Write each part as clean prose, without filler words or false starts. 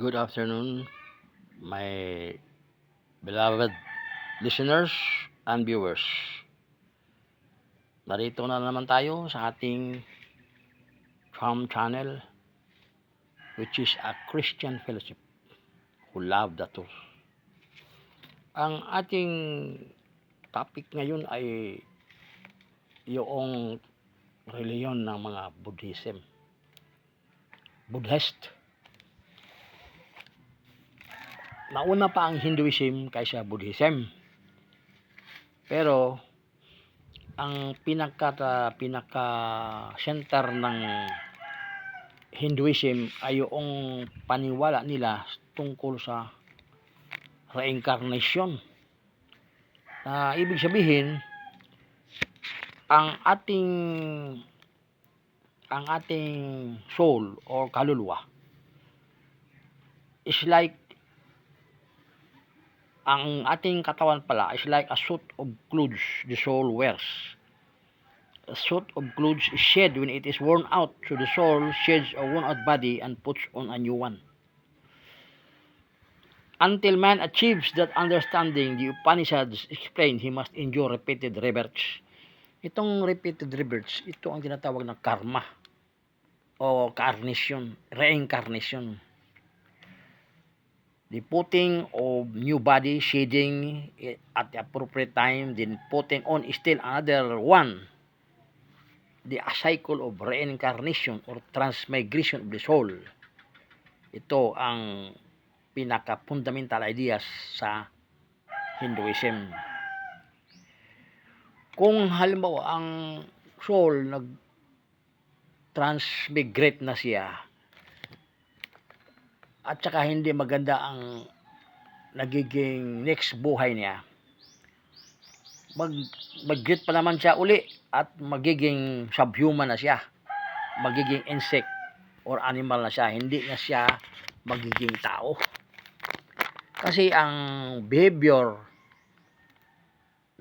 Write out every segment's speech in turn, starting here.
Good afternoon, my beloved listeners and viewers. Narito na naman tayo sa ating farm channel, which is a Christian fellowship who love the truth. Ang ating topic ngayon ay yung reliyon ng mga Buddhist. Nauna pa ang Hinduism kaysa Buddhism. Pero ang pinaka center ng Hinduism ay yung paniwala nila tungkol sa reincarnation. Ibig sabihin, ang ating soul or kaluluwa is like, ang ating katawan pala is like a suit of clothes the soul wears. A suit of clothes is shed when it is worn out, so the soul sheds a worn out body and puts on a new one. Until man achieves that understanding, the Upanishads explain he must endure repeated rebirths. Itong repeated rebirths, ito ang tinatawag na karma o reincarnation. The putting of new body, shedding at the appropriate time, then putting on still another one. The cycle of reincarnation or transmigration of the soul. Ito ang pinaka-fundamental ideas sa Hinduism. Kung halimbawa ang soul nag-transmigrate na siya, at saka hindi maganda ang nagiging next buhay niya, mag-get pa naman siya uli at magiging subhuman na siya, magiging insect or animal na siya, hindi na siya magiging tao. Kasi ang behavior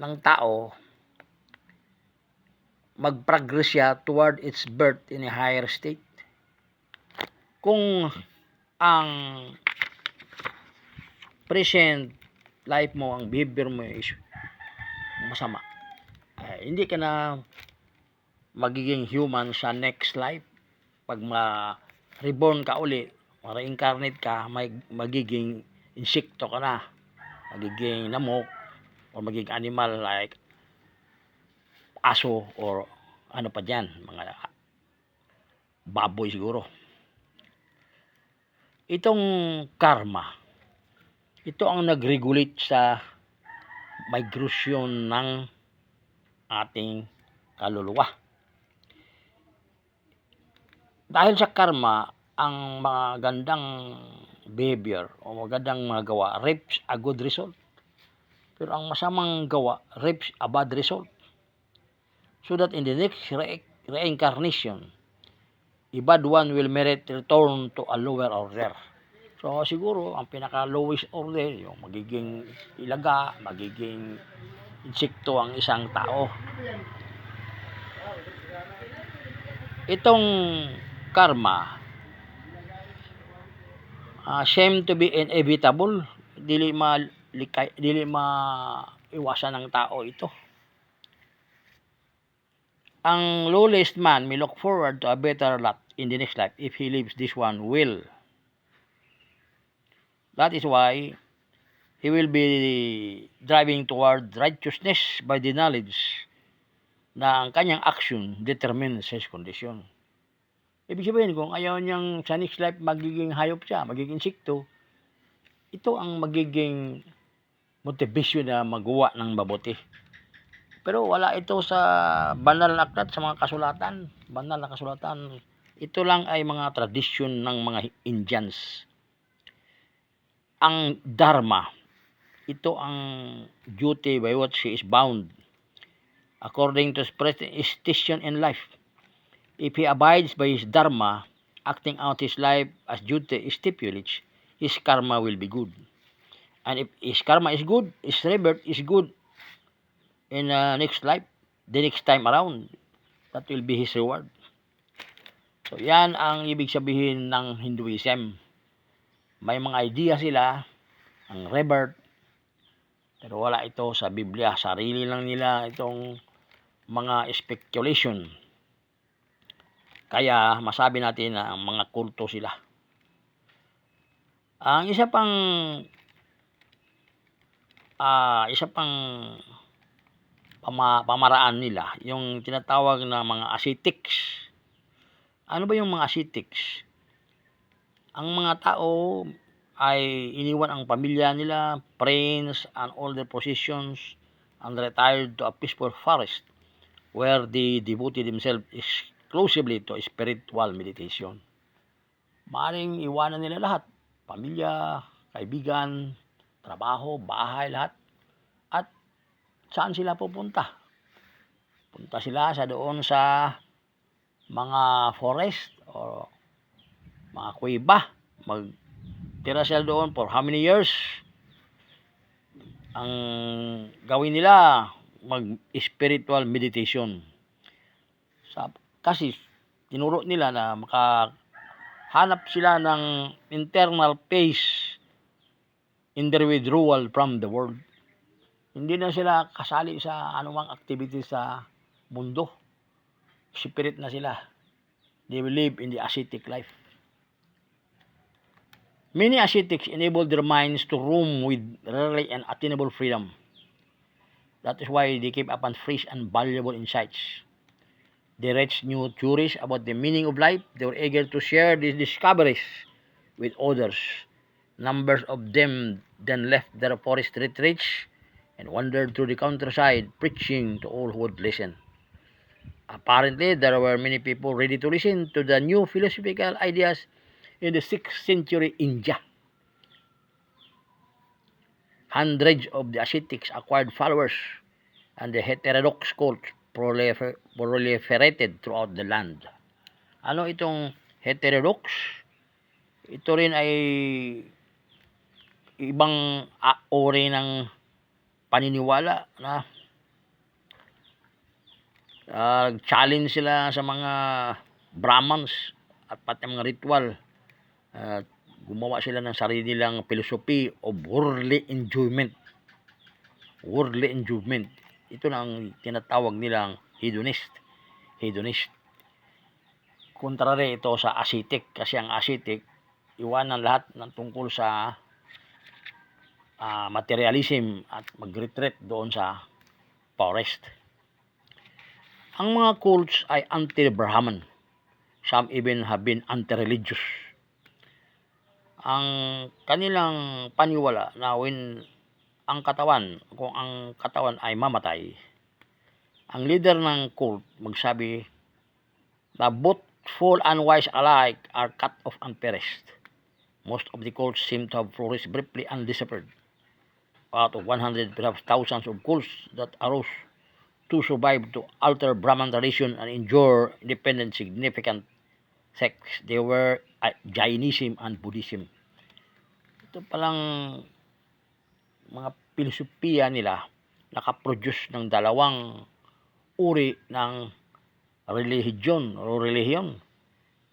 ng tao, mag-progress siya toward its birth in a higher state. Kung ang present life mo, ang behavior mo is masama, hindi ka na magiging human sa next life. Pag reborn ka uli, reincarnate ka, magiging insekto ka na, magiging lamok o magiging animal like aso or ano pa dyan, mga baboy siguro. Itong karma, ito ang nag-regulate sa migration ng ating kaluluwa. Dahil sa karma, ang magandang behavior o magandang mga gawa reaps a good result. Pero ang masamang gawa reaps a bad result. So that in the next reincarnation, a bad one will merit return to a lower order. So siguro ang pinaka lowest order, yung magiging ilaga, magiging insekto ang isang tao. Itong karma seem to be inevitable, dili maiwasan ng tao ito. Ang lowest man may look forward to a better lot in the next life if he lives this one well. That is why he will be driving toward righteousness by the knowledge na ang kanyang action determines his condition. Ibig sabihin, kung ayaw niyang sa next life magiging hayop siya, magiging insekto, ito ang magiging motivation na magawa ng mabuti. Pero wala ito sa banal na aklat, sa mga kasulatan, banal na kasulatan. Ito lang ay mga tradisyon ng mga Indians. Ang dharma, ito ang duty by what she is bound according to his present station in life. If he abides by his dharma, acting out his life as duty stipulates, his karma will be good. And if his karma is good, his rebirth is good in next life, the next time around, that will be his reward. So yan ang ibig sabihin ng Hinduism. May mga idea sila, ang rebirth, pero wala ito sa Biblia. Sarili lang nila itong mga speculation. Kaya masabi natin na ang mga kulto sila. Ang isa pang pamaraan nila, yung tinatawag na mga ascetics. Ano ba yung mga ascetics? Ang mga tao ay iniwan ang pamilya nila, friends, and all their possessions, and retired to a peaceful forest where they devoted themselves exclusively to spiritual meditation. Maaaring iwanan nila lahat, pamilya, kaibigan, trabaho, bahay, lahat. At saan sila pupunta? Punta sila doon sa mga forest o mga kuweba. Magtira sila doon for how many years? Ang gawin nila, mag-spiritual meditation. Kasi tinuro nila na makahanap sila ng internal peace in their withdrawal from the world. Hindi na sila kasali sa anumang activity sa mundo. Spirit na sila. They will live in the ascetic life. Many ascetics enable their minds to roam with rarely and attainable freedom. That is why they keep upon fresh and valuable insights. They reach new theories about the meaning of life. They were eager to share these discoveries with others. Numbers of them then left their forest retreats and wandered through the countryside, preaching to all who would listen. Apparently, there were many people ready to listen to the new philosophical ideas in the 6th century India. Hundreds of the ascetics acquired followers, and the heterodox cult proliferated throughout the land. Ano itong heterodox? Ito rin ay ibang uri ng paniniwala na challenge sila sa mga Brahmans at pati mga ritual. Gumawa sila ng sarili nilang philosophy of worldly enjoyment. Worldly enjoyment. Ito na ang tinatawag nilang hedonist. Kontrary ito sa ascetic, kasi ang ascetic, iwanan lahat ng tungkol sa materialism at mag-retreat doon sa forest. Ang mga cults ay anti-Brahman. Some even have been anti-religious. Ang kanilang paniwala na kung ang katawan ay mamatay, ang leader ng cult magsabi na both fool and wise alike are cut off and perished. Most of the cults seem to have flourished briefly and disappeared. Out of 100, perhaps thousands of cults that arose to survive to alter Brahman tradition and endure independent significant sects. They were Jainism and Buddhism. Ito palang mga filosofiya nila nakaproduce ng dalawang uri ng relihiyon.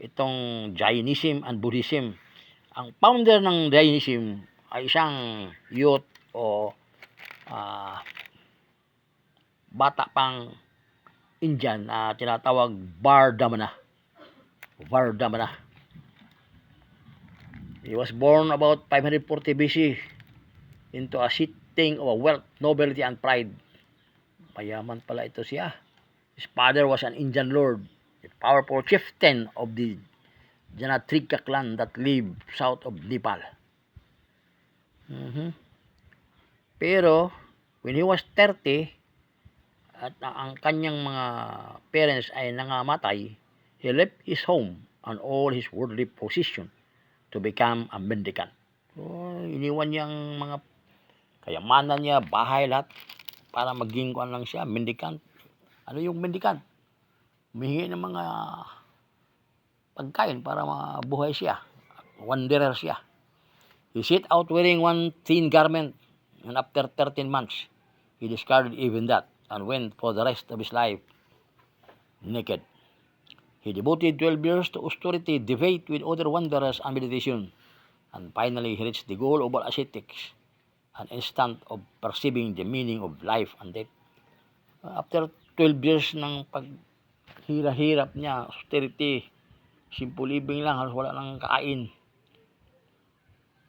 Itong Jainism and Buddhism. Ang founder ng Jainism ay isang youth o bata pang Indian na tinatawag Vardhamana. He was born about 540 BC into a setting of wealth, nobility, and pride. Mayaman pala ito siya. His father was an Indian lord, a powerful chieftain of the Janatrika clan that lived south of Nepal. Pero, when he was 30, at ang kanyang mga parents ay nangamatay, he left his home and all his worldly possession to become a mendicant. So, iniwan niya ang mga kayamanan niya, bahay, lahat, para maging lang siya, mendicant. Ano yung mendicant? Humihingi ng mga pagkain para mabuhay siya. Wanderer siya. He set out wearing one thin garment, and after 13 months, he discarded even that and went for the rest of his life naked. He devoted 12 years to austerity, debate with other wanderers, and meditation, And finally, he reached the goal of all ascetics, an instant of perceiving the meaning of life and death. After 12 years ng paghira-hirap niya, austerity, simple living lang, halos wala nang kain,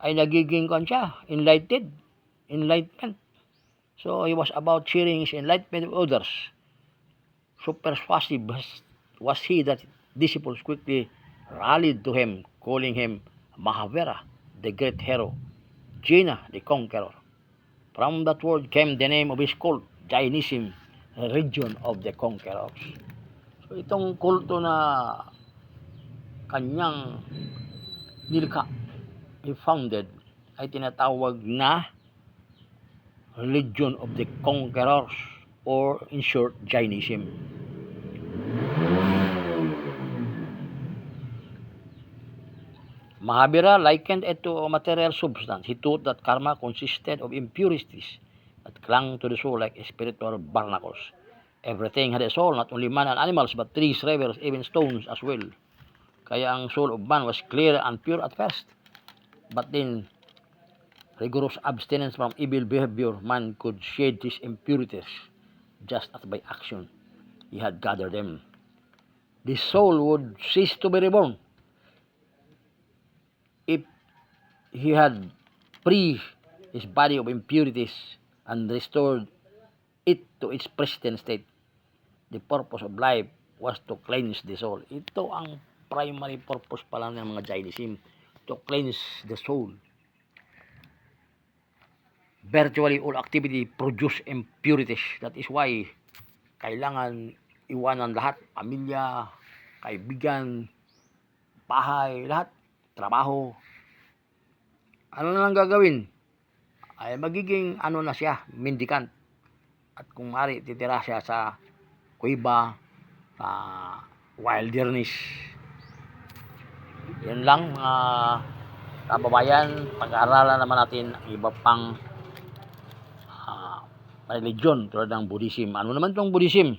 ay nagiging enlightenment. So he was about sharing his enlightenment with others. So persuasive was he that disciples quickly rallied to him, calling him Mahavira, the great hero, Jaina, the conqueror. From that word came the name of his cult, Jainism, religion of the conquerors. So itong kulto na kanyang nilikha, he founded, ay tinatawag na religion of the conquerors, or in short, Jainism. Mahavira likened it to a material substance. He taught that karma consisted of impurities that clung to the soul like spiritual barnacles. Everything had a soul, not only man and animals, but trees, rivers, even stones as well. Kaya ang soul of man was clear and pure at first. But then, rigorous abstinence from evil behavior, man could shed his impurities just as by action he had gathered them. The soul would cease to be reborn if he had freed his body of impurities and restored it to its pristine state. The purpose of life was to cleanse the soul. Ito ang primary purpose pala ng mga Jainism, to cleanse the soul. Virtually all activity produce impurities. That is why kailangan iwanan lahat, pamilya, kaibigan, bahay, lahat, trabaho. Ano na lang gagawin? Ay magiging na siya, mendicant. At kung maaari, titira siya sa kuiba, sa wilderness. Yan lang mga kababayan, pag-aaralan naman natin ang iba pang religion tulad ng Buddhism. Ano naman itong Buddhism?